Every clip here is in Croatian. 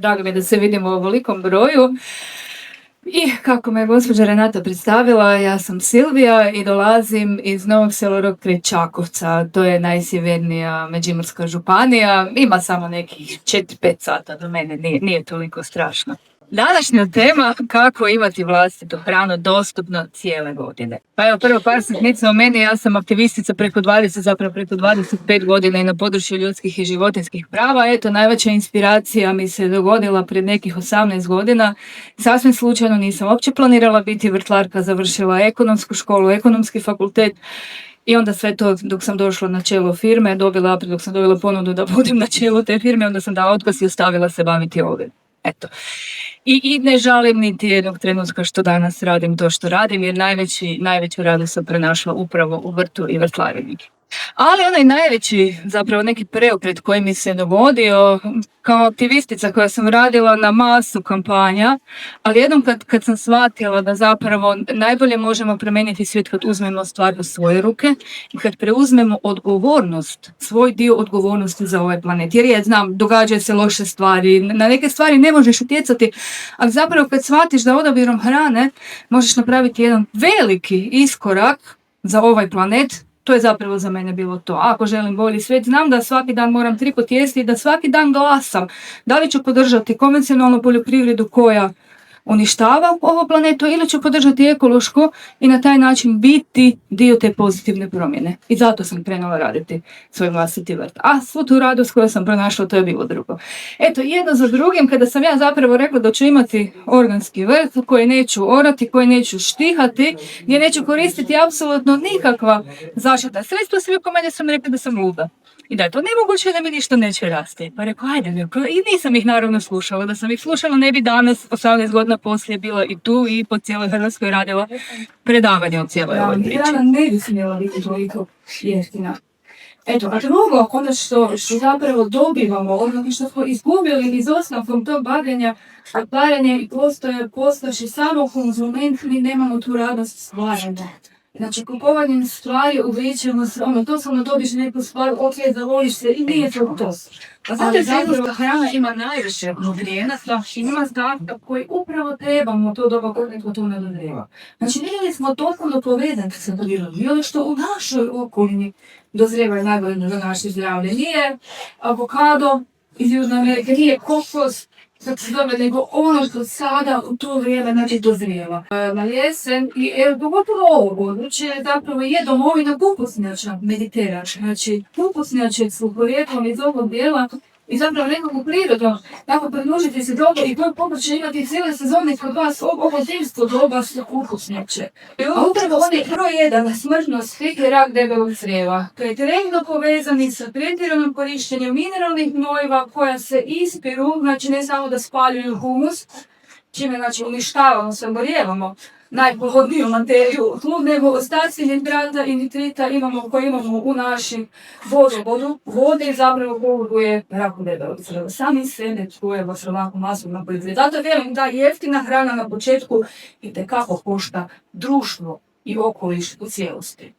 Drago mi je da se vidimo u ovolikom broju. I kako me je gospođa Renata predstavila, ja sam Silvija i dolazim iz Novog Sela kraj Čakovca. To je najsjevernija Međimurska županija. Ima samo nekih 4-5 sata do mene, nije toliko strašno. Današnja tema kako imati vlastitu hranu dostupno cijele godine. Pa evo prvo par sitnica o meni, ja sam aktivistica preko 25 godina i na području ljudskih i životinjskih prava. Eto, najveća inspiracija mi se dogodila pred nekih 18 godina. Sasvim slučajno nisam uopće planirala biti vrtlarka, završila ekonomsku školu, ekonomski fakultet. I onda sve to dok sam došla na čelo firme, dok sam dobila ponudu da budem na čelu te firme, onda sam dala otkaz i ostavila se baviti ovim. Eto. I ne žalim niti jednog trenutka što danas radim to što radim, jer najveću radost sam pronašla upravo u vrtu i vrtlarenju. Ali onaj najveći, zapravo neki preokret koji mi se dogodio kao aktivistica koja sam radila na masu kampanja, ali jednom kad sam shvatila da zapravo najbolje možemo promijeniti svijet kad uzmemo stvar u svoje ruke i kad preuzmemo odgovornost, svoj dio odgovornosti za ovaj planet. Jer ja znam, događaju se loše stvari, na neke stvari ne možeš utjecati, ali zapravo kad shvatiš da odabirom hrane možeš napraviti jedan veliki iskorak za ovaj planet, to je zapravo za mene bilo to. Ako želim bolji svijet, znam da svaki dan moram 3 put jesti i da svaki dan glasam. Da li ću podržati konvencionalnu poljoprivredu koja uništava ovo planetu ili ću podržati ekološku i na taj način biti dio te pozitivne promjene. I zato sam krenula raditi svoj vlastiti vrt. A svu tu radost koju sam pronašla, to je bilo drugo. Eto, jedno za drugim, kada sam ja zapravo rekla da ću imati organski vrt koji neću orati, koji neću štihati, gdje neću koristiti apsolutno nikakva zaštitna sredstva, svi oko mene su mi rekli da sam luda. I da je to nemoguće da mi ništa neće rasti. Pa rekao, ajde, i nisam ih naravno slušala. Da sam ih slušala, ne bi danas, 18 godina poslije, bila i tu i po cijeloj Hrvatskoj radila predavanje o cijeloj ovoj priči. Hrana ne bi smjela biti toliko jeftina. Eto, a drugo, ono što zapravo dobivamo, ono što smo izgubili iz osnovkom tog bavljenja, i postojeći samo konzument, mi nemamo tu radost stvaranja. Znači, kupovanjem stvari uvećamo se, totalno dobiš neku stvar, ok, zavoliš se i nije to. A zato je zapravo hrana ima najviše nutrijenata i ima zdatka koji upravo trebamo to doba kod netko to ne dozrijeva. Znači, bili smo totalno povezani sa prirodom i ono što u našoj okolini dozrijeva je najbolje za naše zdravlje. Nije avokado iz Južne Amerike, nije kokos, nego ono što sada u to vrijeme dozrijeva. Na jesen i pogotovo ovo područje zapravo je domovina pupusnjača mediterača. Znači, pupusnjače su porijeklom iz ovog dijela i zapravo nekako prirodno, tako predložiti se dobro i to područje imati cijele sezone kod vas ovo zimsko doba su pupusnjače. A upravo onaj broj 1 smrtnost je rak debelog crijeva. To je direktno povezani sa pretjeranim korištenjem mineralnih gnojiva koja se ispiru, znači ne samo da spaljuju humus, čime uništavamo, samorijevamo najpohodniju materiju tlu, nego ostaci nitrata i nitrita koje imamo u našim vodovodu. Vode zapravo pogoduje raku debelog crijeva. Sami sebe čujemo s ovako masovno proizvod. Zato vjerujem da jeftina hrana na početku itekako košta društvo i okoliš u cijelosti.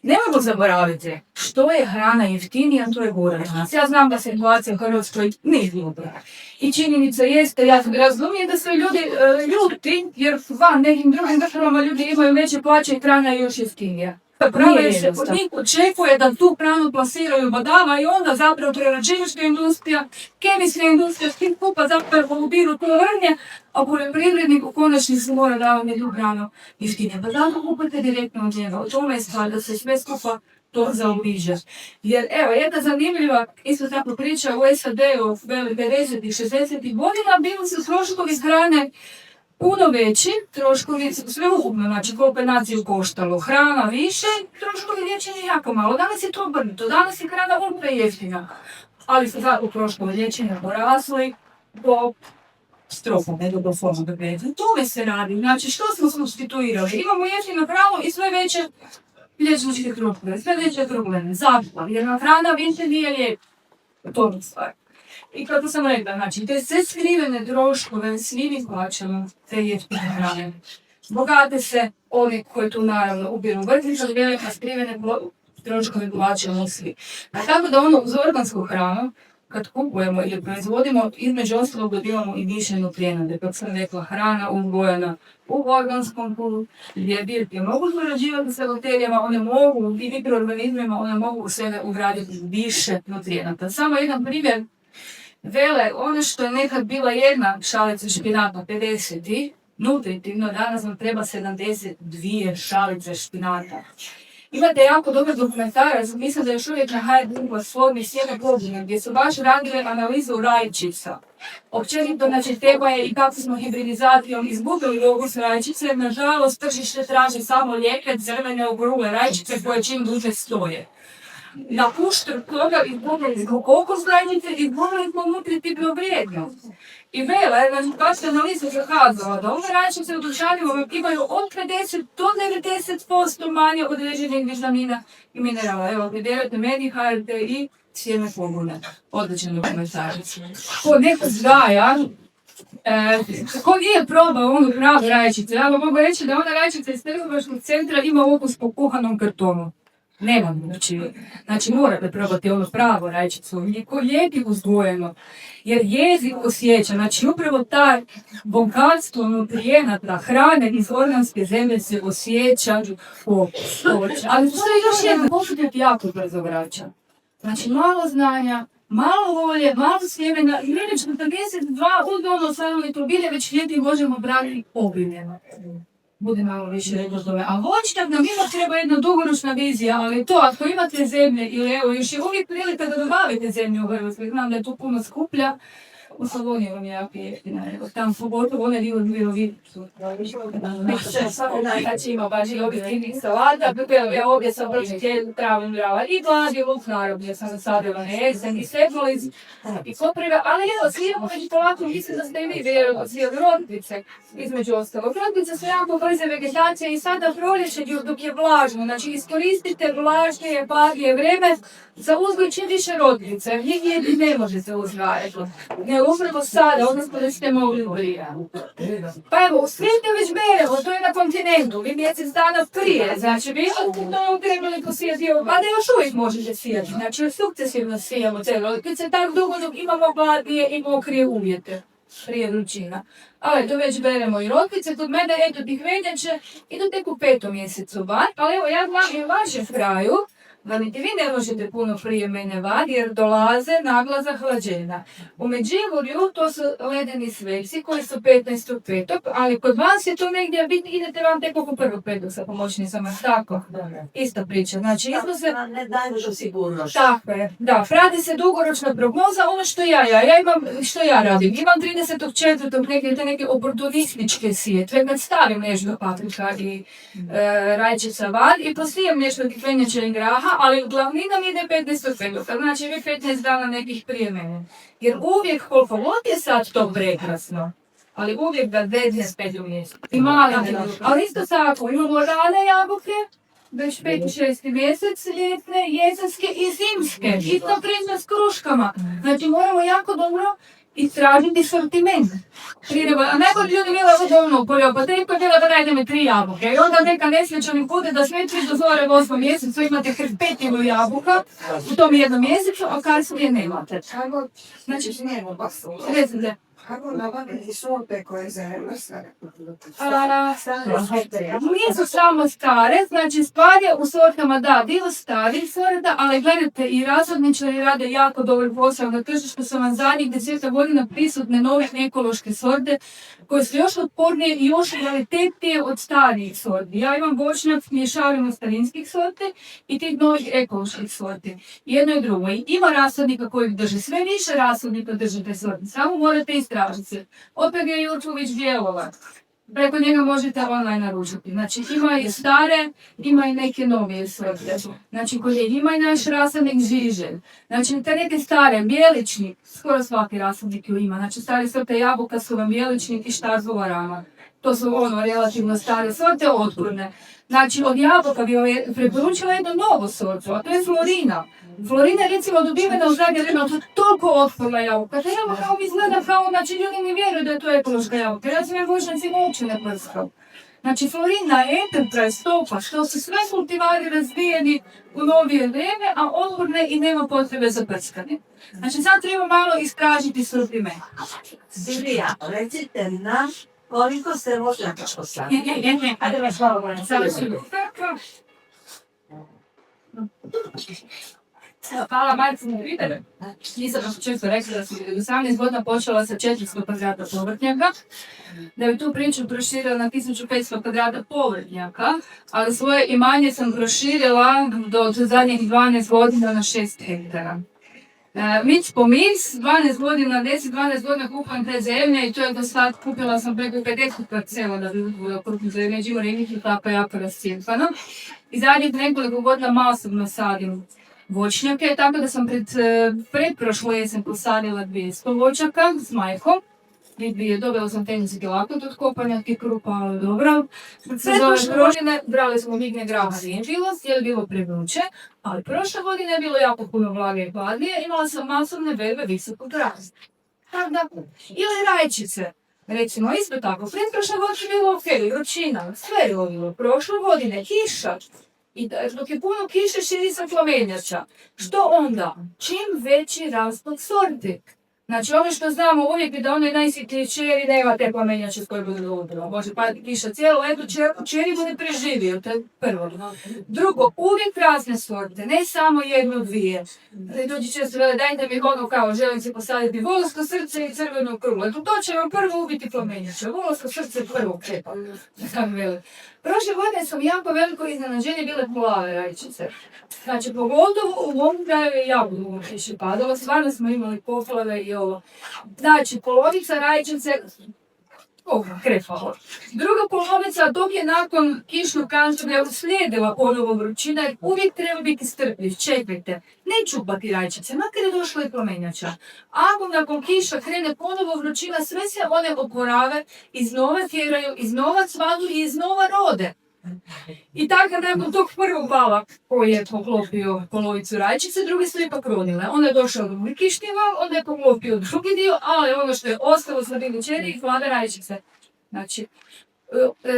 Nemojmo zaboraviti što je hrana jeftinija, to je gora danas. Ja znam da situacija u Hrvatskoj nije dobra. I činjenica jeste, ja razumijem da su ljudi ljuti, jer van nekim drugim državama ljudi imaju veće plaće i hrana je još jeftinija. Pravo se od njih očekuje da tu hranu plasiraju badava i onda zapravo prerađivačka industrija, kemijska industrija, svim kupa zapravo ubiru to vrnje, a poljoprivrednik u konačnici mora davati tu hranu jeftinije. Pa zato kupite direktno od njega. O tome je stvar da se sve skupa to zaobiđe. Jer evo, jedna zanimljiva isto tako priča u SAD-u 50-ih, 60-ih godina bili su troškovi hrane puno veći, troškovi sve ukupno, znači koliko je naciju koštalo. Hrana više, troškovi liječenja jako malo. Danas je to obrnuto, danas je hrana ultra jeftina. Ali su zato troškovi liječenja porasli do strofa, ne do forma do greza. Tome se radi. Znači, što smo substituirali? Imamo jeftinu hranu i sve veće liječničke troškove, sve veće probleme. Zašto? Jer na hrana više nije lijek. To je stvar. I kako sam rekla, znači, te sve skrivene troškove, svi mi plaćamo te jeftine hrane. Bogate se oni koji tu naravno ubiru vrtić, ali velika skrivene troškove plaćamo svi. A tako da uz organsku hranu kad kupujemo ili proizvodimo, između ostalog dobivamo i više nutrijenata. Kako sam rekla, hrana uzgojena u organskom tlu, gdje biljke mogu surađivati sa bakterijama, one mogu i mikroorganizmima, one mogu u sebe ugraditi više nutrijenata. Samo jedan primjer, vele, ono što je nekad bila jedna šalica špinata, 50, nutritivno, danas vam treba 72 šalice špinata. Imate jako dobar dokumentarac, mislim da je još uvijek na HRT platformi Sjeme godine, gdje su baš radile analizu rajčica. Općenito, znači, tema je i kako smo hibridizacijom izgubili okus rajčice. Nažalost, tržište traži samo lijepe, crvene, okrule rajčice koje čim duže stoje. Na uštrb toga izgubili smo okus rajčice, izgubili smo nutritivnu vrijednost. I vele, znači, baš analiza zakazala da ove rajčice u dućanima imaju od 50 do 90% manje određenih vitamina i minerala. Evo, gledajte meni, HRT i Sjeme pogone. Odličan dokumentarac. Ko neko zgaja, ko nije probao onu pravu rajčicu, ja vam mogu reći da ona rajčica iz trgovačkog centra ima okus po kuhanom kartonu. Nemam, znači morate probati onu pravu rajčicu, ko je uzgojeno, jer jezik osjeća, znači upravo taj bogatstvo nutrijenata, hrane iz organske zemlje se osjeća po stoći. Ali to je još jedan postupak jako brzo vraća. Znači malo znanja, malo volje, malo sjemena, i već 42 uzgojno stanovito bilje već ljeti možemo braniti obiljeno. Bude malo više rekao tome. A voćnjak nam ima treba jedna dugoročna vizija, ali to ako imate zemlje ili evo još je uvijek prilika da dobavite zemlju u Hrvatskoj, znam da je to puno skuplja, u Slavoniji vam je jako jeftina, tam pogotovo one Virovicu. Znači ima baš i ovdje divnih salata, ja ovdje sam vrši cijelu travu brala i gladi luk narobnje sam zasadila na jesen i sedmolic i koprive, ali evo svi imamo među polako, mislim da ste i vi cijeli rodnice između ostalog. Rodnice su jako brze vegetacije i sada proljeće dok je vlažno, znači iskoristite vlažnije, padlije vreme za uzgoj čim više rodnice, nigdje ne može se uzgajati. Ne, upravo sada, odnosno da ste mogli prije. Pa evo, u svijetu već beremo, to je na kontinentu, vi mjesec dana prije, znači vi to trebali posijati, a da još uvijek možete sijati, znači sukcesivno sijamo cijelo, kad se tako dugo dok imamo hladnije i mokrije uvjete, prije vrućina. Ali to već beremo i rokvice, kod mene eto tih veljače idu tek u 5. mjesecu van, ali evo ja znam i u vašem kraju, da niti vi ne možete puno prije mene van jer dolaze nagla zahlađenja. U Međimurju to su ledeni sveljci koji su 15.5. ali kod vas je to negdje, vi idete vam tek oko 1.5. sa pomoćnicama, tako? Ista priča, znači iznose... Ne daješ sigurnost. Tako je, da, radi se dugoročna prognoza, ono što ja imam, što ja radim, imam 30.4. negdje te neke oportunističke sjetve, kad stavim nešto paprika i rajčica van i posijem nešto kikvenjača i graha, ali glavnina mi ide 15.5. Znači vi 15 dana nekih prije mene. Jer uvijek, koliko god je sad to prekrasno, ali uvijek da dedne spet u mjestu. I maline, ali isto tako, imamo rane jabuke, već 5. i 6. mjesec, ljetne, jesenske i zimske. Isto priča s kruškama. Znači moramo jako dobro istražiti sortiment. A najbolji ljudi mila udobno u poljopoteku je bila da najdeme 3 jabuke. I onda neka nesrećani bude da sve 3 dozvore u 8. mjesecu imate hrpetinu jabuka u tom jednom mjesecu, a kasnije nemate. Znači, recite. Kako nabaviti sorte koje se nisu samo stare, znači stvar u sortama, da, dio starih sorta, ali gledajte i razvodničari rade jako dobar posao. Na tržištu su vam zadnjih 10 godina prisutne nove ekološke sorte koje su još otpornije i još kvalitetnije od starijih sorti. Ja imam voćnjak s mješavinom starinskih sorti i tih novih ekoloških sorti. Jedno i drugo. I ima rasadnika koji drže, sve više rasadnika drže te sorte, samo morate istražiti. OPG Jurčović Bjelova. Preko njega možete online naručiti. Znači ima i stare, ima i neke novije sorte. Znači kod njih ima i naš rasadnik Žiželj. Znači te neke stare, bijeličnik, skoro svaki rasadnik ju ima. Znači stare sorte jabuka su vam bijeličnik i štarzova rama. To su relativno stare sorte, otporne. Znači od jabuka bi preporučila jednu novu sortu, a to je Florina. Florina je recimo dobivena u zadnje vrijeme, to je toliko otporna jabuka. Ta jabuka izgleda kao, znači ljudi mi vjeruju da je to ekološka jabuka. Ja sam je voćnicima uopće ne prskao. Znači, Florina Enterprise stopa, što su sve kultivari razvijeni u novije vrijeme, a otporne i nema potrebe za prskanje. Znači, sad treba malo istražiti sortiment. Silvija, recite nam koliko ste voćnjaka posadili. Ajde vas malo gledam. Hvala majci na pitanju. Nisam vam često rekla da sam u 18 godina počela sa 400 kvadrata povrtnjaka, da bi tu priču proširila na 1500 kvadrata povrtnjaka, ali svoje imanje sam proširila do zadnjih 12 godina na 6 hektara. Mic po mic, 12 godina, 10-12 godina kupujem te zemlje i to je do sad kupila sam preko 50 parcela da bi uzbudila krupnu zemlje, Međimurje i tako jako rascijepano. I zadnjih nekoliko godina masovno sadim voćnjake, tako da sam pretprošlo jesen posadila 200 voćaka s majkom. Dobila sam teniski lakot od kopanja tih krupa, ali dobro. Pretprošle godine brali smo migne graha, nije bilo, jer je bilo prevruće, ali prošle godine je bilo jako puno vlage i hladnije, imala sam masovne berbe visokog rasta. Ili rajčice. Recimo, isto tako, pretprošle godine je bilo ok, vrućina, sve je bilo. Prošle godine kiša. I dok je puno kiše, širi se plamenjača. Što onda? Čim veći raspad sorti. Znači, ono što znamo uvijek je da onaj najsitniji čeri nema te plamenjače s koje bude ludilo. Može padati kiša cijelo leto, čeri bude preživio, to je prvo. Drugo, uvijek razne sorte, ne samo jednu, dvije. Dođi često vele, dajte mi ono kao, želim se posaditi volsko srce i crvenu krulu. To će vam prvo ubiti plamenjače, volsko srce prvo krepa. Prošle godine sam jako veliko iznenađenje bile plave rajčice. Znači, pogotovo u ovom kraju je jako dugo kiše padalo, stvarno smo imali poplave i ovo. Znači, polovica rajčice krepalo. Druga polovica dok je nakon kišnog razdoblja uslijedila ponovo vrućina, jer uvijek treba biti strpljiv, čekajte. Ne čupati rajčice, makar je došla i plamenjača. Ako nakon kiša krene ponovo vrućina, sve se one oporave, iznova tjeraju, iznova cvadu i iznova rode. I tako nakon tog prvog vala koji je poklopio polovicu rajčice, drugi su ipak rodile. Onda je došao drugi kišni val, onda je poklopio drugi dio, ali ono što je ostalo su bili čeri i plave rajčice. Znači,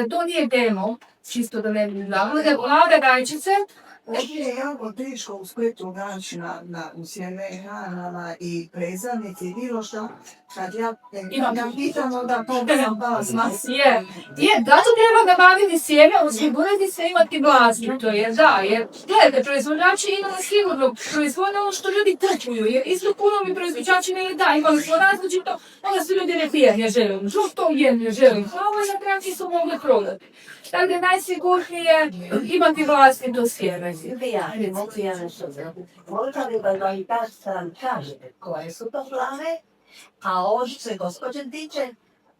to nije demo, čisto da ne bi znali, da plave rajčice. Ovdje je jako teško u Splitu naći u sjeme hranama i prezanici, bilo što. Kad ja pitam onda pogledam vas mas. Da to treba nabaviti sjeme, osigurati se imati vlasništvo, jer gledajte, proizvođači imamo sigurno proizvodnje ono što ljudi kupuju, jer isto puno mi proizvođači ne imali smo različito, onda su ljudi ne želim, žuto ne želim, a ovo na kraju nisu mogli prodati. Tako da najsigurnije imati vlasništvo sjeme. Mogu ja nešto znati. Možda li da i ta stran kažete koje su to plave, a ovo što se gospođen tiče,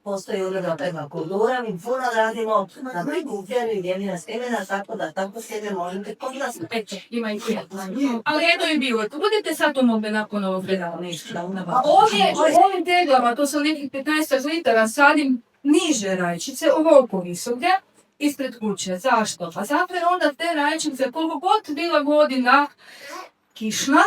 postoji udruga prema kultura, mi puno radimo na prikupljanju i djelina sjemena, tako da tako sjeme možete kod nas. Eto, ima i ali jedno je bilo, budete sad to mogli nakon ovog predala nešto. A ovdje, u ovim teglama, to su nekih 15 litara, sadim niže rajčice, ovoliko visoke, ispred kuće. Zašto? Pa zato jer onda te rajčice, koliko god bila godina kišna,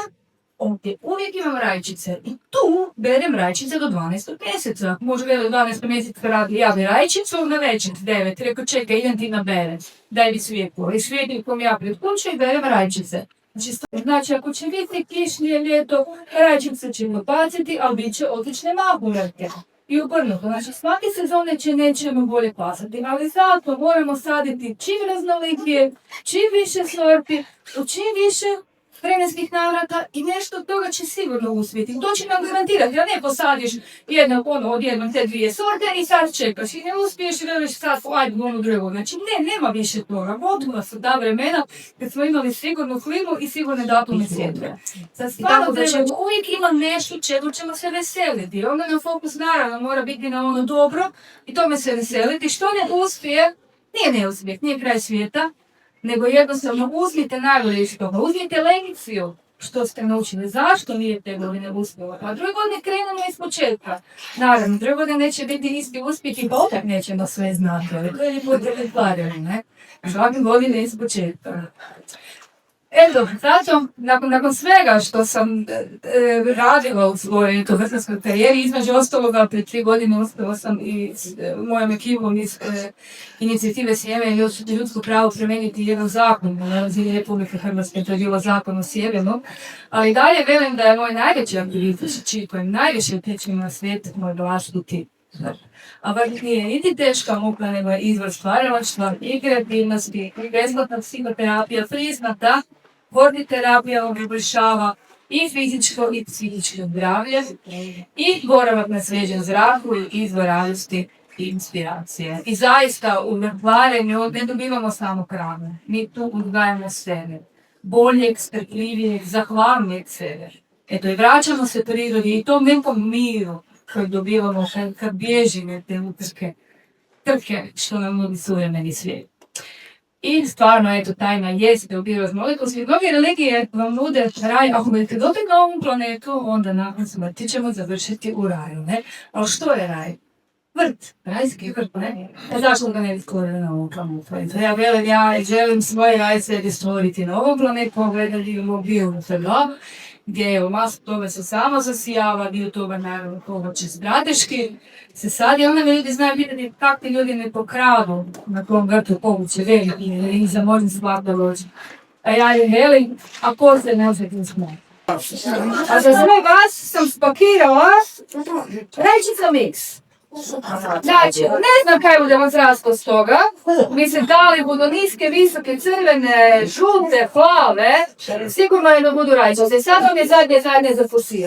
ovdje uvijek imam rajčice i tu berem rajčice do 12. mjeseca. Može veli u 12. mjeseca radi javi rajčicu, na večer 9. Rekao čekaj, idem ti na bere. Daj mi svijetlo. I svijetlikom ja pred kuću i berem rajčice. Znači, ako će biti kišnije ljeto, rajčice ćemo baciti, ali bit će odlične mahunarke. I obrnuto, znači svake sezone će nećemo bolje pasati, ali zato moramo saditi čim raznolikije, čim više sorti, u čim više vremenskih navrata i nešto od toga će sigurno uspjeti. To će nam garantirati, da ne posadiš odjednom te dvije sorte i sad čekaš i ne uspiješ i veliš sad ajde onu drugu. Znači nema više toga. Gotovo su ta vremena kad smo imali sigurnu klimu i sigurne datume sjetve. Sad stvarno uvijek ima nešto čemu ćemo se veseliti. Onda nam fokus naravno mora biti na ono dobro i tome se veseliti. Što ne uspije, nije neuspjeh, nije kraj svijeta. Nego jednostavno uzmite najbolje iz toga, uzmite lekciju što ste naučili, zašto nije te godine uspjela. Pa druge godine krenemo iz početka. Naravno, druge godine neće biti isti uspjeh i pa opet nećemo sve znati, ali to je potrebno stvarjeno, ne? Svake godine iz početka. Eto, zato, nakon svega što sam radila u svojoj vrhunskoj karijeri, između ostaloga, pred 3 godine uspjela sam i s mojom ekipom iz inicijative Sjeme i ljudsko pravo promijeniti jedan zakon na razini Republike Hrvatske, to je bilo zakon o sjemenu, ali dalje velim da je moj najveći aktivistički, kojem najviše utječem na svijet, moj vlastiti. A baš nije niti teška muka, nego je izvor stvaralaštva i kreativnosti, i besplatna psihoterapija priznata, vodni terapija poboljšava i fizičko i psihičko zdravlje i boravak na svježem zraku i izvor radosti i inspiracije. I zaista u vrtlarenju ne dobivamo samo hranu, mi tu uzgajamo sebe, boljeg, strpljivijeg, zahvalnijeg sebe. Eto, i vraćamo se prirodi i tom nekom miru koji dobivamo kad bježimo te trke što nam nudi suvremeni svijet. I stvarno, eto, tajna jest da u bioraznolikosti. Mnoge religije vam nude raj, ako budete dobiti na ovom planetu, onda nakon smrti ćemo završiti u raju, ne? Ali što je raj? Vrt, rajski vrt, ne? Zašto ga ne bi stvorili na ovom planetu? Ja želim svoje raj sebi stvoriti na ovom planetu, pogledati u bio gdje je u masu toga se samo zasijava, dio toga naravno pomoći strateški se sad i onda ljudi znaju pitati kakvi ljudi ne pokradu na tom vrtu pomoći veliki i za možda stvar da dođe. A ja im velim, a ko se ne osjetim smo. A za sve vas sam spakirala rajčica mix. Znači, ne znam kaj budemo zraslo s toga. Mislim, da li budu niske, visoke, crvene, žute, plave, sigurno je da budu rajčice. Sad vam je zadnje za fusir.